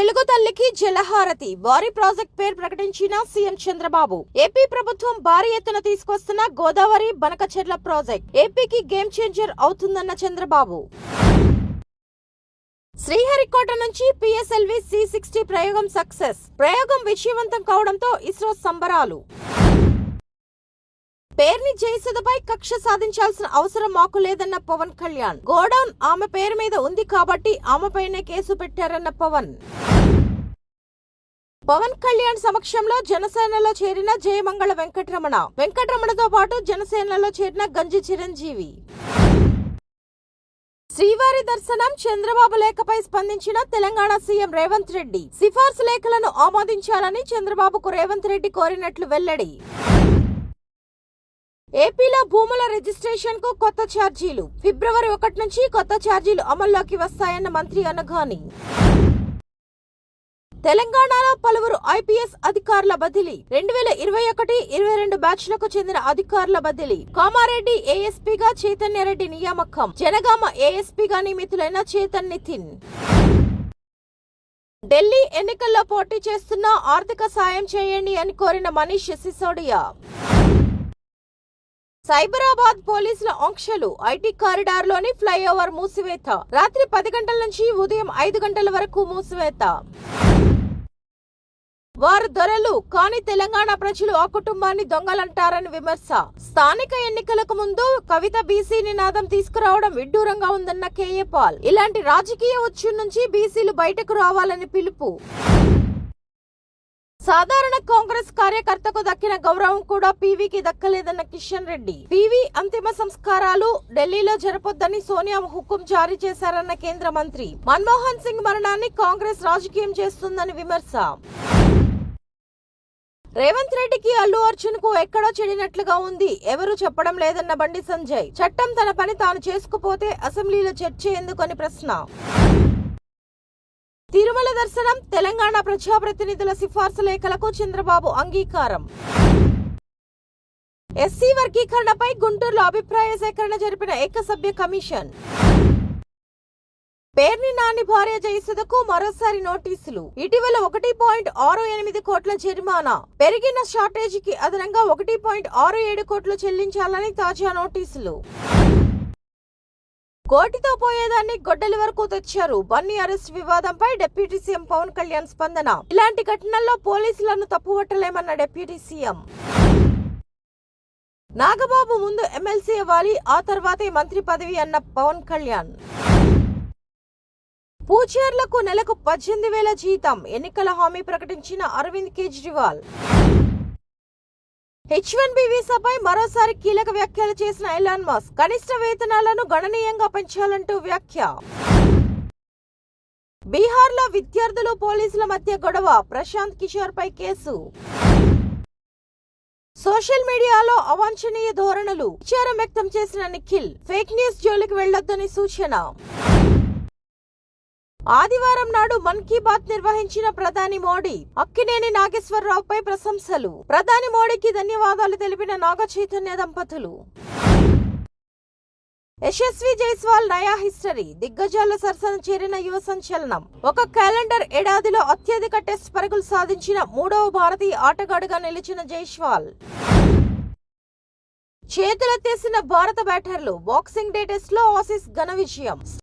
తెలుగు తల్లికి జలహారతి భారీ ప్రాజెక్ట్ పేరు ప్రకటించిన సీఎం చంద్రబాబు. ఏపీ ప్రభుత్వం భారీ ఎత్తున తీసుకొస్తున్న గోదావరి బనకచెర్ల ప్రాజెక్ట్ ఏపీకి గేమ్ చేంజర్ అవుతుందన్న చంద్రబాబు. శ్రీహరికోట నుంచి పిఎస్ఎల్వి C60 ప్రయోగం సక్సెస్. ప్రయోగం విజయవంతం కావడంతో ఇస్రో సంబరాలు. పేర్ని జయసుధపై కక్ష సాధించాల్సిన అవసరం మాకు లేదన్న పవన్ కళ్యాణ్. గోడౌన్ ఆమె పేరు మీద ఉంది కాబట్టి ఆమెపైనే కేసు పెట్టారన్న పవన్. పవన్ కళ్యాణ్ సమక్షంలో జనసేనలో చేరిన జయమంగళ వెంకటరమణతో పాటు జనసేనలో చేరిన గంజి చిరంజీవి. శ్రీవారి దర్శనం చంద్రబాబు లేఖపై స్పందించిన తెలంగాణ సీఎం రేవంత్ రెడ్డి. సిఫార్సు లేఖలను ఆమోదించాలని చంద్రబాబుకు రేవంత్ రెడ్డి కోరినట్లు వెల్లడి. ఏపీలో భూముల రిజిస్ట్రేషన్ కు కొత్త ఛార్జీలు. ఫిబ్రవరి 1 నుంచి కొత్త ఛార్జీలు అమల్లోకి వస్తాయన్న మంత్రి అనగాని. తెలంగాణలో పలువురు ఐపీఎస్ అధికారుల బదిలీ. 2021-22 బ్యాచ్లకు చెందిన అధికారుల బదిలీ. కామారెడ్డి ఏఎస్పీగా చైతన్యరెడ్డి నియామకం. జనగామ ఏఎస్పీగా నియమితులైన చేతన్ నితిన్. ఢిల్లీ ఎన్నికల్లో పోటీ చేస్తున్న ఆర్థిక సాయం చేయండి అని కోరిన మనీష్ సిసోడియా. సైబరాబాద్ పోలీసుల ఆంక్షలు. ఐటీ కారిడార్లోని ఫ్లైఓవర్ మూసివేత. రాత్రి 10 గంటల నుంచి ఉదయం 5 గంటల వరకు మూసివేత. వారు దొరలు కానీ తెలంగాణ ప్రజలు ఆ కుటుంబాన్ని దొంగలంటారని విమర్శ. స్థానిక ఎన్నికలకు ముందు కవిత బీసీ నినాదం తీసుకురావడం విడ్డూరంగా ఉందన్న కేఏ పాల్. ఇలాంటి రాజకీయ ఉచ్చు నుంచి బీసీలు బయటకు రావాలని పిలుపు. సాధారణ కాంగ్రెస్ కార్యకర్తకు దక్కిన గౌరవం కూడా పీవీకి దక్కలేదన్న కిషన్ రెడ్డి. పీవీ అంతిమ సంస్కారాలు ఢిల్లీలో జరపొద్దని సోనియా హుకుం జారీ చేశారన్న కేంద్ర మంత్రి. మన్మోహన్ సింగ్ మరణాన్ని కాంగ్రెస్ రాజకీయం చేస్తుందని విమర్శ. రేవంత్ రెడ్డికి అల్లు అర్జున్ కు ఎక్కడో చెడినట్లుగా ఉంది, ఎవరు చెప్పడం లేదన్న బండి సంజయ్. చట్టం తన పని తాను చేసుకుపోతే అసెంబ్లీలో చర్చ ఎందుకని ప్రశ్న. తిరుమల దర్శనం. తెలంగాణ ప్రజాప్రతినిధుల సిఫార్సు లేఖలకు చంద్రబాబు అంగీకారం. ఎస్సీ వర్గీకరణపై గుంటూరులో అభిప్రాయ సేకరణ జరిపిన ఏకసభ్య కమిషన్. పేర్ని నాని భార్య జయసుధకు మరోసారి నోటీసులు. ఇటీవల 1.68 కోట్ల జరిమానా. పెరిగిన షార్టేజీకి అదనంగా 1.67 కోట్లు చెల్లించాలని తాజా నోటీసులు. కోటితో పోయేదాన్ని గొడ్డలి వరకు తెచ్చారు. బన్నీ అరెస్ట్ వివాదంపై డిప్యూటీ సీఎం పవన్ కళ్యాణ్ స్పందన. ఇలాంటి ఘటనల్లో పోలీసులను తప్పుపట్టలేమన్న డిప్యూటీ సీఎం. నాగబాబు ముందు ఎమ్మెల్సీ అవ్వాలి, ఆ తర్వాతే మంత్రి పదవి అన్న పవన్ కళ్యాణ్. పూజార్లకు నెలకు 18,000 జీతం. ఎన్నికల హామీ ప్రకటించిన అరవింద్ కేజ్రీవాల్. H1B వీసాపై మరోసారి కీలక వ్యాఖ్యలు చేసిన ఎలాన్ మస్క్. కనిష్ట వేతనాలను గణనీయంగా పెంచాలంటూ వ్యాఖ్య. బీహార్లో విద్యార్థులు పోలీసుల మధ్య గొడవ. ప్రశాంత్ కిషోర్ పై కేసు. సోషల్ మీడియాలో అవాంఛనీయ ధోరణులు. విచారం వ్యక్తం చేసిన నిఖిల్. ఫేక్ న్యూస్ జోలికి వెళ్లొద్దని సూచన. ఆదివారం నాడు మన్ కీ బాత్ నిర్వహించిన ప్రధాని మోడీ. అక్కినేని నాగేశ్వరరావుపై ప్రశంసలు. ప్రధాని మోడీకి ధన్యవాదాలు తెలిపిన నాగ చైతన్య దంపతులు. యశస్వి జైస్వాల్ నయా హిస్టరీ. దిగ్గజాల సరసన చేరిన యువ సంచలనం. ఒక క్యాలెండర్ ఏడాదిలో అత్యధిక టెస్ట్ పరుగులు సాధించిన 3వ భారతీయ ఆటగాడుగా నిలిచిన జైస్వాల్. చేతులెత్తేసిన భారత బ్యాటర్లు. బాక్సింగ్ డే టెస్ట్ లో ఆసీస్ ఘన విజయం.